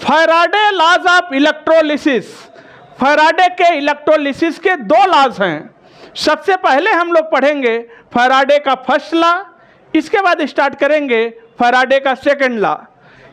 Faraday laws of electrolysis. Faraday के electrolysis के दो लॉज हैं। सबसे पहले हम लोग पढ़ेंगे फैराडे का फर्स्ट लॉ, इसके बाद स्टार्ट करेंगे फैराडे का सेकंड लॉ।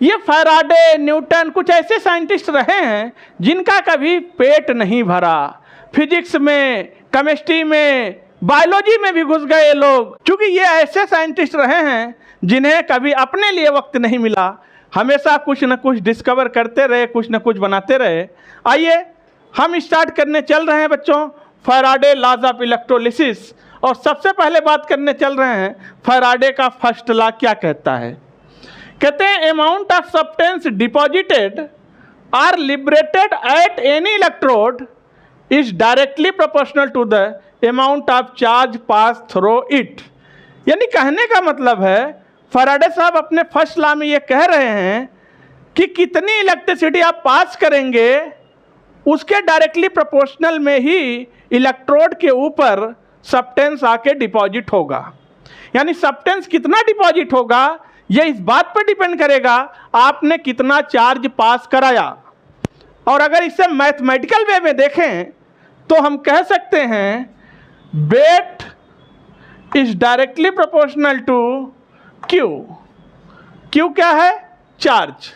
ये फैराडे, न्यूटन कुछ ऐसे साइंटिस्ट रहे हैं जिनका कभी पेट नहीं भरा। फिजिक्स में, केमिस्ट्री में, बायोलॉजी में भी घुस गए लोग, क्योंकि ये ऐसे साइंटिस्ट रहे हैं जिन्हें कभी अपने लिए वक्त नहीं मिला। हमेशा कुछ न कुछ डिस्कवर करते रहे, कुछ न कुछ बनाते रहे। आइए हम स्टार्ट करने चल रहे हैं बच्चों फैराडे लॉज ऑफ इलेक्ट्रोलिसिस, और सबसे पहले बात करने चल रहे हैं फैराडे का फर्स्ट लॉ क्या कहता है। कहते हैं amount of substance deposited or liberated at any electrode is directly proportional to the amount of charge pass through it. यानी कहने का मतलब है फैराडे साहब अपने फर्स्ट लॉ में ये कह रहे हैं कि कितनी इलेक्ट्रिसिटी आप पास करेंगे उसके डायरेक्टली प्रोपोर्शनल में ही इलेक्ट्रोड के ऊपर सब्सटेंस आके डिपॉजिट होगा। यानी सब्सटेंस कितना डिपॉजिट होगा ये इस बात पर डिपेंड करेगा आपने कितना चार्ज पास कराया। और अगर इसे मैथमेटिकल वे में देखें तो हम कह सकते हैं weight is directly proportional to Q. Q क्या है? चार्ज।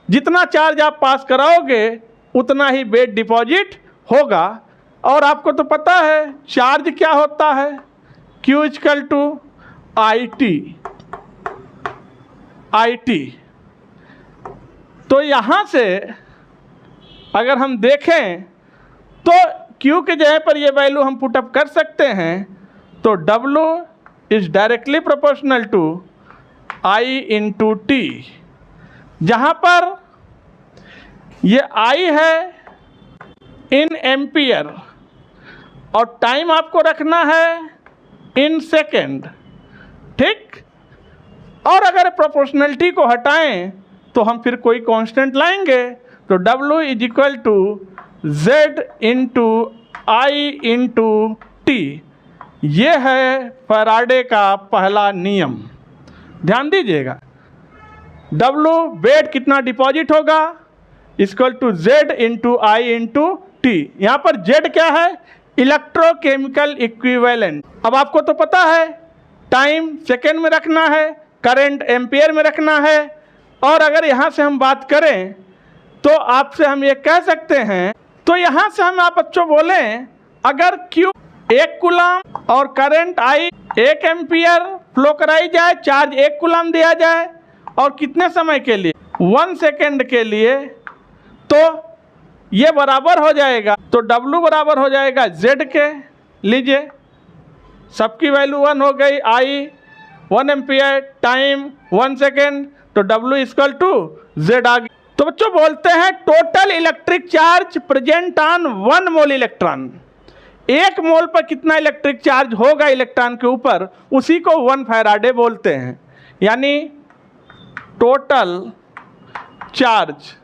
जितना चार्ज आप पास कराओगे उतना ही वेट डिपॉजिट होगा। और आपको तो पता है चार्ज क्या होता है, Q इक्वल टू IT। तो यहाँ से अगर हम देखें तो Q के जगह पर ये वैल्यू हम पुटअप कर सकते हैं। तो W is directly proportional to I into T, जहाँ पर ये I है इन एम्पियर और टाइम आपको रखना है इन सेकेंड, ठीक। और अगर प्रोपोर्शनलिटी को हटाएं तो हम फिर कोई कांस्टेंट लाएंगे। तो W is equal to Z into I into T। ये है फैराडे का पहला नियम, ध्यान दीजिएगा। W वेट कितना डिपॉजिट होगा equal to Z into I into T। यहाँ पर Z क्या है? Electrochemical equivalent. अब आपको तो पता है टाइम सेकेंड में रखना है, करंट एम्पियर में रखना है। और अगर यहाँ से हम बात करें तो आपसे हम ये कह सकते हैं, तो यहाँ से हम आप बच्चों बोलें अगर Q 1 कूलम और करंट I 1 एम्पियर फ्लो कराई जाए, चार्ज 1 कूलम दिया जाए और कितने समय के लिए? 1 सेकेंड के लिए, तो ये बराबर हो जाएगा। तो W बराबर हो जाएगा Z के। लीजिए सबकी वैल्यू 1 हो गई। I 1 एम्पियर, टाइम 1 सेकेंड, तो W इक्वल टू Z आ गया। तो बच्चों बोलते हैं total electric charge present on 1 mole electron. 1 मोल पर कितना इलेक्ट्रिक चार्ज होगा इलेक्ट्रॉन के ऊपर, उसी को 1 फैराडे बोलते हैं। यानी total charge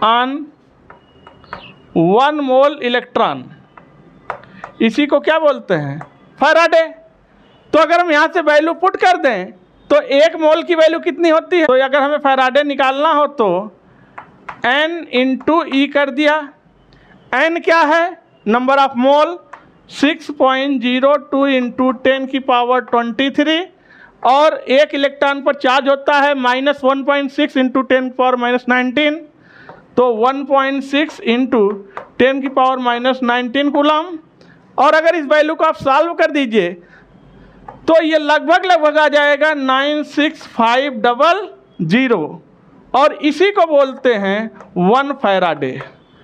on 1 mole electron, इसी को क्या बोलते हैं? फैराडे। तो अगर हम यहाँ से वैल्यू पुट कर दें तो 1 मोल की वैल्यू कितनी होती है? तो अगर हमें फैराडे निकालना हो तो N इंटू E कर दिया। N क्या है? नंबर ऑफ मोल 6.02 इंटू 10 की पावर 23, और 1 इलेक्ट्रॉन पर चार्ज होता है -1.6 इंटू 10 की पावर -19, तो 1.6 इंटू 10 की पावर -19 कूलम। और अगर इस वैल्यू को आप सॉल्व कर दीजिए तो ये लगभग आ जाएगा 96500, और इसी को बोलते हैं 1 फैराडे।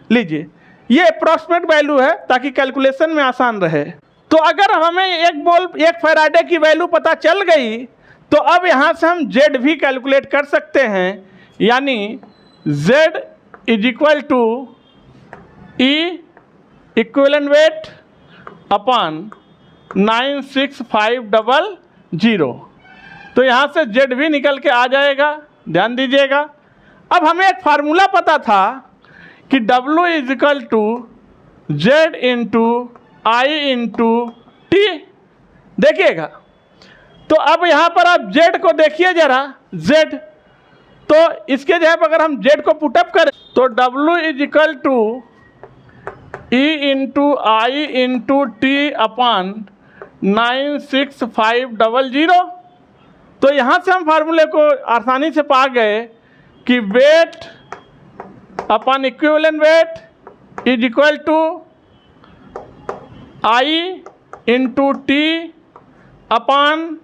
लीजिए ये अप्रॉक्सीमेट वैल्यू है ताकि कैलकुलेशन में आसान रहे। तो अगर हमें 1 फैराडे की वैल्यू पता चल गई तो अब यहाँ से हम Z भी कैलकुलेट कर सकते हैं। यानी Z is equal to E equivalent weight upon 96500। तो यहाँ से Z भी निकल के आ जाएगा, ध्यान दीजिएगा। अब हमें एक फार्मूला पता था कि W is equal to Z into I into T। देखिएगा तो अब यहाँ पर आप Z को देखिए जरा, Z तो इसके जगह पर अगर हम Z को पुटअप करें तो W is equal to E into I into T upon 96500। तो यहाँ से हम फार्मूले को आसानी से पा गए कि weight upon equivalent weight is equal to I into T upon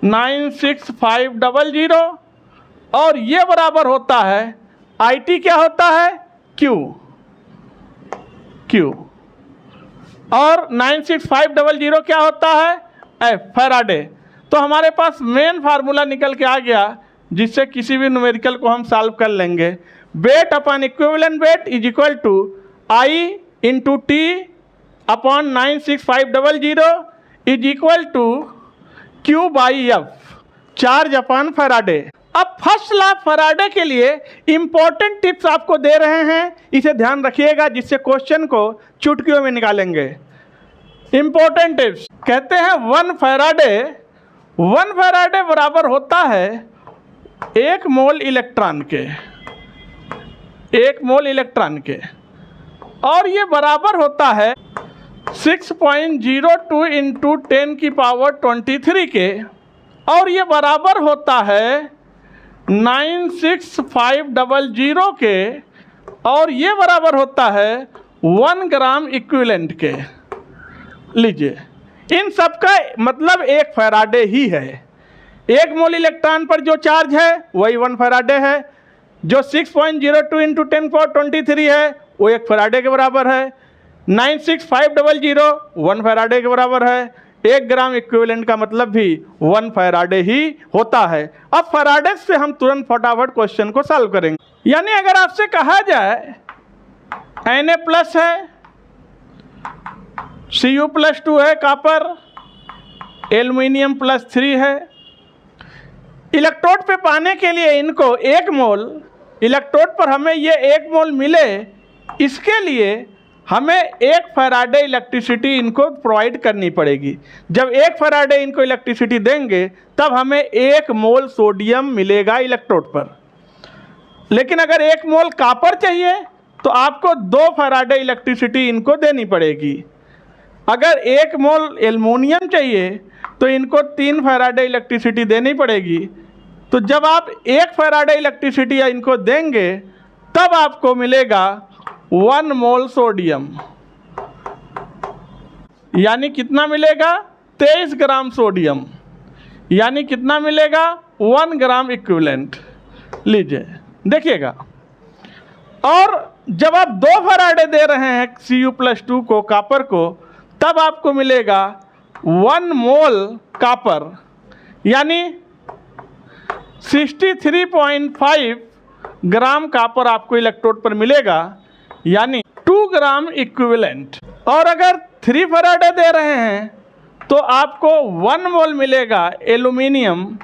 96500 और ये बराबर होता है आई टी क्या होता है क्यू और 96500 क्या होता है एफ फैराडे। तो हमारे पास मेन फार्मूला निकल के आ गया जिससे किसी भी न्यूमेरिकल को हम सॉल्व कर लेंगे। Weight upon equivalent weight is equal to I into T upon 96500 is equal to Q by F, charge upon Faraday. अब फर्स्ट लॉ फैराडे के लिए इंपॉर्टेंट टिप्स आपको दे रहे हैं, इसे ध्यान रखिएगा जिससे क्वेश्चन को चुटकियों में निकालेंगे। इंपॉर्टेंट टिप्स कहते हैं 1 फैराडे बराबर होता है 1 मोल इलेक्ट्रॉन के, और ये बराबर होता है 6.02 इंटू 10⁻23 के, और ये बराबर होता है 96500 के, और ये बराबर होता है 1 ग्राम इक्विवेलेंट के। लीजिए इन सब का मतलब 1 फैराडे ही है। 1 मोल इलेक्ट्रॉन पर जो चार्ज है वही 1 फैराडे है, जो 6.02 इंटू 10⁻23 है वो 1 फैराडे के बराबर है, 96500 1 फैराडे के बराबर है, 1 ग्राम इक्विवेलेंट का मतलब भी 1 फैराडे ही होता है। अब फैराडे से हम तुरंत फटाफट क्वेश्चन को सॉल्व करेंगे। यानी अगर आपसे कहा जाए Na प्लस है, Cu प्लस 2 है कॉपर, एल्युमिनियम प्लस 3 है, इलेक्ट्रोड पे पाने के लिए इनको 1 मोल, इलेक्ट्रोड पर हमें ये 1 मोल मिले, इसके लिए हमें 1 फैराडे इलेक्ट्रिसिटी इनको प्रोवाइड करनी पड़ेगी। जब 1 फैराडे इनको इलेक्ट्रिसिटी देंगे तब हमें 1 मोल सोडियम मिलेगा इलेक्ट्रोड पर। लेकिन अगर 1 मोल कॉपर चाहिए तो आपको 2 फैराडे इलेक्ट्रिसिटी इनको देनी पड़ेगी। अगर 1 मोल एल्युमिनियम चाहिए तो इनको 3 फैराडे इलेक्ट्रिसिटी देनी पड़ेगी। तो जब आप 1 फैराडे इलेक्ट्रिसिटी इनको देंगे तब आपको मिलेगा 1 मोल सोडियम, यानी कितना मिलेगा 23 ग्राम सोडियम, यानी कितना मिलेगा 1 ग्राम इक्विवेलेंट। लीजिए देखिएगा, और जब आप 2 फैराडे दे रहे हैं Cu प्लस 2 को कॉपर को, तब आपको मिलेगा 1 मोल कॉपर, यानी 63.5 ग्राम कॉपर आपको इलेक्ट्रोड पर मिलेगा, यानी 2 ग्राम इक्विवेलेंट। और अगर 3 फैराडे दे रहे हैं तो आपको 1 मोल मिलेगा एल्युमिनियम,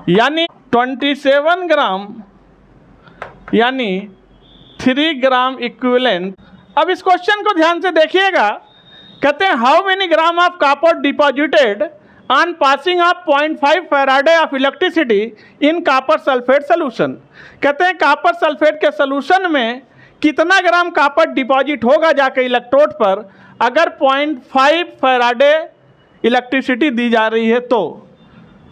यानी 27 ग्राम, यानी 3 ग्राम इक्विवेलेंट। अब इस क्वेश्चन को ध्यान से देखिएगा, कहते हैं how many gram of copper deposited on passing of 0.5 Faraday of electricity in copper sulphate solution. कहते हैं कॉपर सल्फेट के सोल्यूशन में कितना ग्राम कॉपर डिपॉजिट होगा जाके इलेक्ट्रोड पर अगर 0.5 फैराडे इलेक्ट्रिसिटी दी जा रही है तो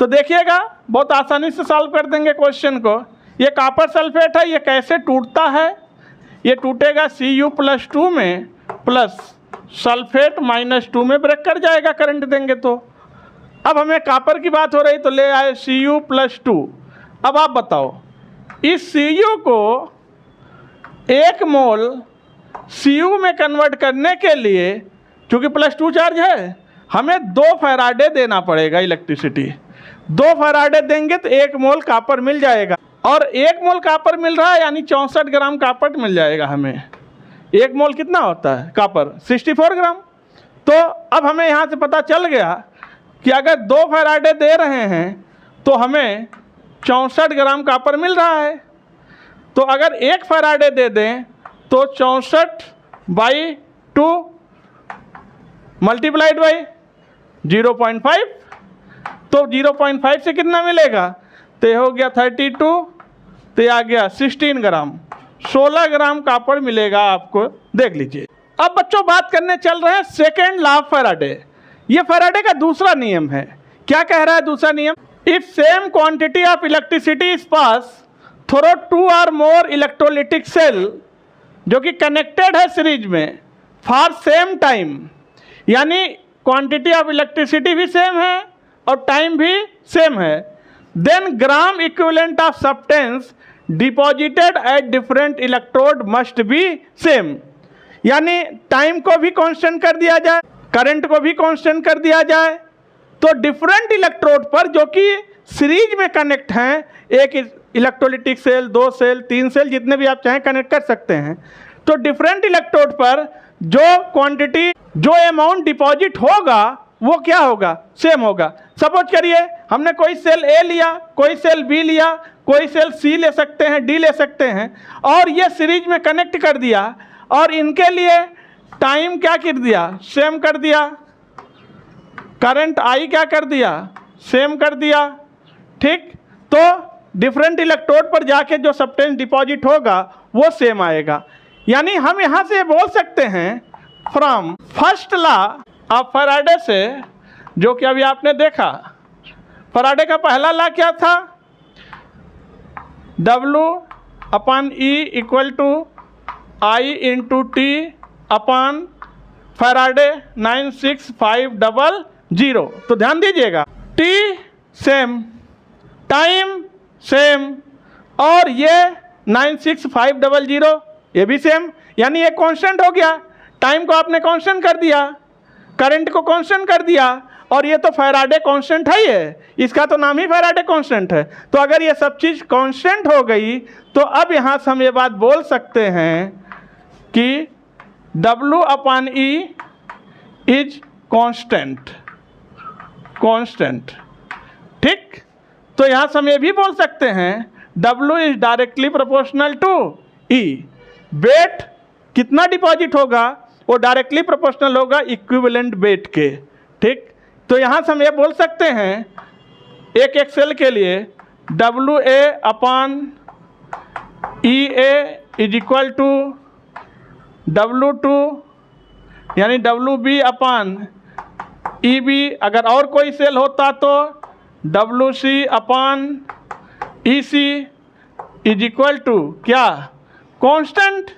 देखिएगा बहुत आसानी से सॉल्व कर देंगे क्वेश्चन को। ये कॉपर सल्फेट है, ये कैसे टूटता है, ये टूटेगा Cu प्लस 2 में प्लस सल्फेट -2 में ब्रेक कर जाएगा करंट देंगे तो। अब हमें कॉपर की बात हो रही तो ले आए Cu प्लस 2। अब आप बताओ इस Cu को 1 मोल Cu में कन्वर्ट करने के लिए, चूँकि +2 चार्ज है, हमें 2 फैराडे देना पड़ेगा इलेक्ट्रिसिटी। 2 फैराडे देंगे तो 1 मोल कॉपर मिल जाएगा, और 1 मोल कॉपर मिल रहा है यानी 64 ग्राम कॉपर मिल जाएगा हमें। 1 मोल कितना होता है कॉपर 64 ग्राम। तो अब हमें यहाँ से पता चल गया कि अगर 2 फैराडे दे रहे हैं तो हमें 64 ग्राम कॉपर मिल रहा है। तो अगर 1 फैराडे दे दें तो 64/2 मल्टीप्लाइड बाई 0.5, तो 0.5 से कितना मिलेगा, तो तो ये हो गया 32, तो ये आ गया 16 ग्राम, 16 ग्राम कॉपर मिलेगा आपको, देख लीजिए। अब बच्चों बात करने चल रहे हैं सेकेंड लॉ ऑफ फैराडे। ये फैराडे का दूसरा नियम है। क्या कह रहा है दूसरा नियम? If same quantity of electricity is pass through 2 और मोर इलेक्ट्रोलिटिक सेल जो कि कनेक्टेड है सीरीज में फॉर सेम टाइम, यानी क्वांटिटी ऑफ इलेक्ट्रिसिटी भी सेम है और टाइम भी सेम है, then gram equivalent of substance deposited at different electrode must be same. यानी टाइम को भी कांस्टेंट कर दिया जाए, करंट को भी कांस्टेंट कर दिया जाए, तो डिफरेंट इलेक्ट्रोड पर जो कि सीरीज में कनेक्ट हैं, एक इलेक्ट्रोलिटिक सेल, 2 सेल, 3 सेल, जितने भी आप चाहें कनेक्ट कर सकते हैं, तो डिफरेंट इलेक्ट्रोड पर जो क्वांटिटी, जो अमाउंट डिपॉजिट होगा वो क्या होगा? सेम होगा। सपोज करिए हमने कोई सेल ए लिया, कोई सेल बी लिया, कोई सेल सी ले सकते हैं, डी ले सकते हैं, और ये सीरीज में कनेक्ट कर दिया और इनके लिए टाइम क्या कर दिया? सेम कर दिया। करंट आई क्या कर दिया? सेम कर दिया। ठीक, तो डिफरेंट इलेक्ट्रोड पर जाके जो सब्सटेंस डिपॉजिट होगा वो सेम आएगा। यानी हम यहाँ से बोल सकते हैं from first law of Faraday से, जो कि अभी आपने देखा, फैराडे का पहला लॉ क्या था? W/E equal to I into T upon Faraday 96500। तो ध्यान दीजिएगा, T सेम, टाइम सेम, और ये 96500 ये भी सेम, यानी ये कांस्टेंट हो गया। टाइम को आपने कांस्टेंट कर दिया, करंट को कांस्टेंट कर दिया, और ये तो फैराडे कांस्टेंट है, ये इसका तो नाम ही फैराडे कांस्टेंट है। तो अगर ये सब चीज़ कांस्टेंट हो गई तो अब यहाँ से हम ये बात बोल सकते हैं कि W/E इज कांस्टेंट, कांस्टेंट। ठीक, तो यहाँ से हम ये भी बोल सकते हैं W is directly proportional to E। Weight कितना डिपॉजिट होगा वो डायरेक्टली प्रोपोर्शनल होगा इक्विवेलेंट वेट के। ठीक, तो यहाँ से हम ये बोल सकते हैं एक सेल के लिए WA/EA is equal to W2 यानी WB/EB। अगर और कोई सेल होता तो WC/EC इज इक्वल टू क्या? कांस्टेंट।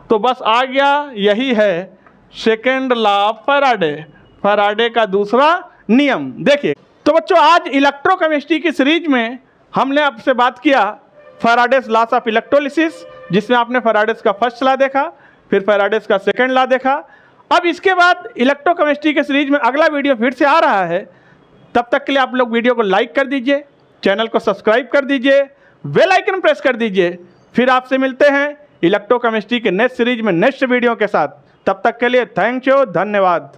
तो बस आ गया, यही है second law of Faraday, Faraday का दूसरा नियम। देखिए तो बच्चों, आज इलेक्ट्रोकेमिस्ट्री की सीरीज में हमने आपसे बात किया फैराडेस लॉस ऑफ इलेक्ट्रोलिसिस, जिसमें आपने फैराडेस का फर्स्ट लॉ देखा, फिर फैराडेस का सेकेंड लॉ देखा। अब इसके बाद इलेक्ट्रोकेमिस्ट्री के सीरीज में अगला वीडियो फिर से आ रहा है। तब तक के लिए आप लोग वीडियो को लाइक कर दीजिए, चैनल को सब्सक्राइब कर दीजिए, बेल आइकन प्रेस कर दीजिए। फिर आपसे मिलते हैं इलेक्ट्रोकेमिस्ट्री के नेक्स्ट सीरीज में नेक्स्ट वीडियो के साथ। तब तक के लिए थैंक यू, धन्यवाद।